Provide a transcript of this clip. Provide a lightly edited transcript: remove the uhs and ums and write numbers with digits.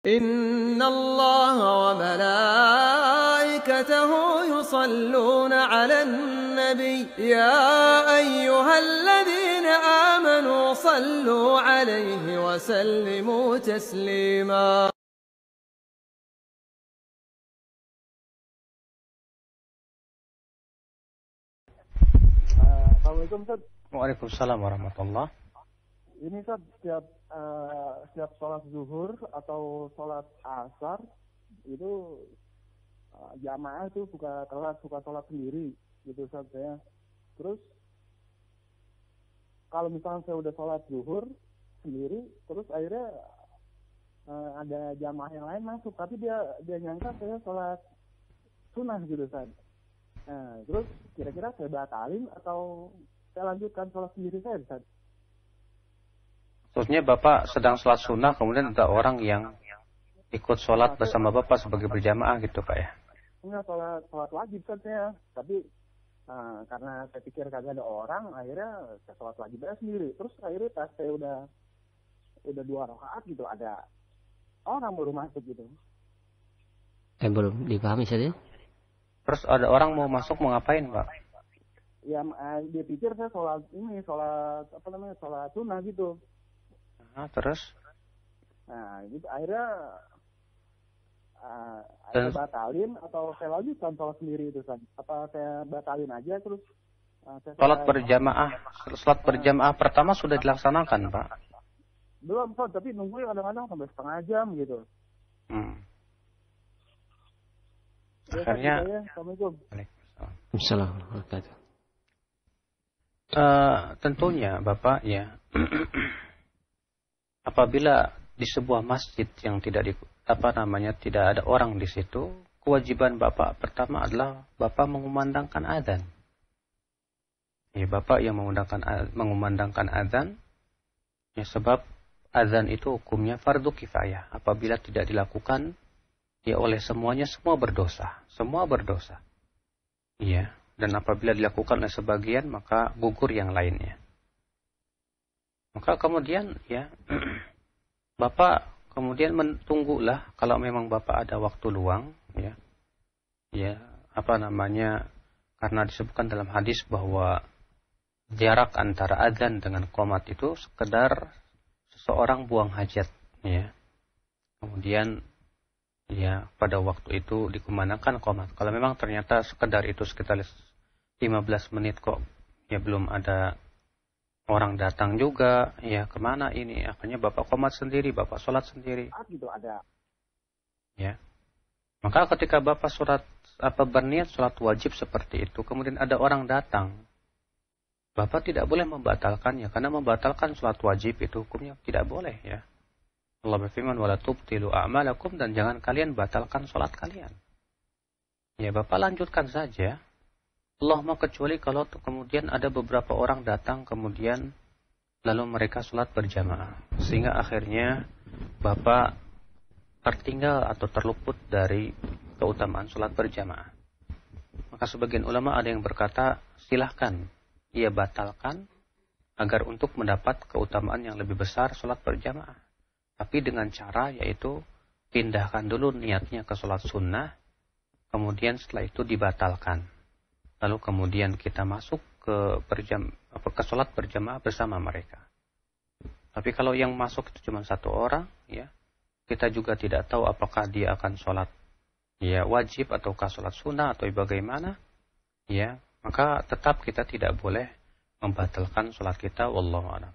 إن الله وملائكته يصلون على النبي يا أيها الذين آمنوا صلوا عليه وسلموا تسليما. Assalamualaikum Ustaz. Waalaikumsalam warahmatullah. Ini Ustaz, setiap sholat zuhur atau sholat asar itu jamaah itu suka telat, suka sholat sendiri gitu Ustaz ya. Terus kalau misalnya saya udah sholat zuhur sendiri, terus akhirnya ada jamaah yang lain masuk, tapi dia nyangka saya sholat sunnah gitu Ustaz. Nah, terus kira-kira saya batalin atau saya lanjutkan sholat sendiri saya Ustaz? Maksudnya Bapak sedang sholat sunnah, kemudian ada orang yang ikut sholat bersama Bapak sebagai berjamaah gitu Pak ya? Enggak, sholat wajib kan saya. Tapi karena saya pikir kagak ada orang, akhirnya saya sholat wajib aja sendiri. Terus akhirnya pas saya udah 2 rakaat gitu, ada orang baru masuk gitu. Belum dipahami saja. Terus ada orang mau masuk, mau ngapain Pak? Ya dia pikir saya sholat sunnah gitu. Nah, terus? Nah, gitu akhirnya saya batalin atau saya lanjutkan sholat sendiri itu kan? Apa saya batalin aja terus? Sholat berjamaah pertama sudah dilaksanakan Pak? Belum Ustaz, tapi nungguin kadang-kadang sampai setengah jam gitu. Akhirnya. Assalamualaikum. Assalamualaikum. Tentunya Bapak ya. Apabila di sebuah masjid yang tidak ada orang di situ, kewajiban Bapak pertama adalah Bapak mengumandangkan azan. Ya, Bapak yang mengumandangkan azan, ya sebab azan itu hukumnya fardu kifayah. Apabila tidak dilakukan ya oleh semuanya, semua berdosa. Semua berdosa. Iya, dan apabila dilakukan oleh sebagian, maka gugur yang lainnya. Maka kemudian ya Bapak kemudian tunggulah kalau memang Bapak ada waktu luang ya. Ya, karena disebutkan dalam hadis bahwa jarak antara azan dengan qomat itu sekedar seseorang buang hajat ya. Kemudian ya pada waktu itu dikumandangkan qomat. Kalau memang ternyata sekedar itu sekitar 15 menit kok ya belum ada orang datang juga, ya kemana ini? Akhirnya Bapak qomat sendiri, Bapak sholat sendiri. Gitu ada. Ya. Maka ketika Bapak berniat sholat wajib seperti itu, kemudian ada orang datang, Bapak tidak boleh membatalkannya, karena membatalkan sholat wajib itu hukumnya tidak boleh ya. Allah berfirman, wala tubtilu a'malakum, dan jangan kalian batalkan sholat kalian. Ya Bapak lanjutkan saja. Allahumma kecuali kalau kemudian ada beberapa orang datang kemudian lalu mereka sholat berjamaah. Sehingga akhirnya Bapak tertinggal atau terluput dari keutamaan sholat berjamaah. Maka sebagian ulama ada yang berkata silahkan ia batalkan agar untuk mendapat keutamaan yang lebih besar sholat berjamaah. Tapi dengan cara yaitu pindahkan dulu niatnya ke sholat sunnah, kemudian setelah itu dibatalkan. Lalu kemudian kita masuk ke sholat berjamaah bersama mereka. Tapi kalau yang masuk itu cuma 1 orang, ya kita juga tidak tahu apakah dia akan sholat ya wajib ataukah sholat sunnah atau bagaimana, ya maka tetap kita tidak boleh membatalkan sholat kita. Wallahu a'lam.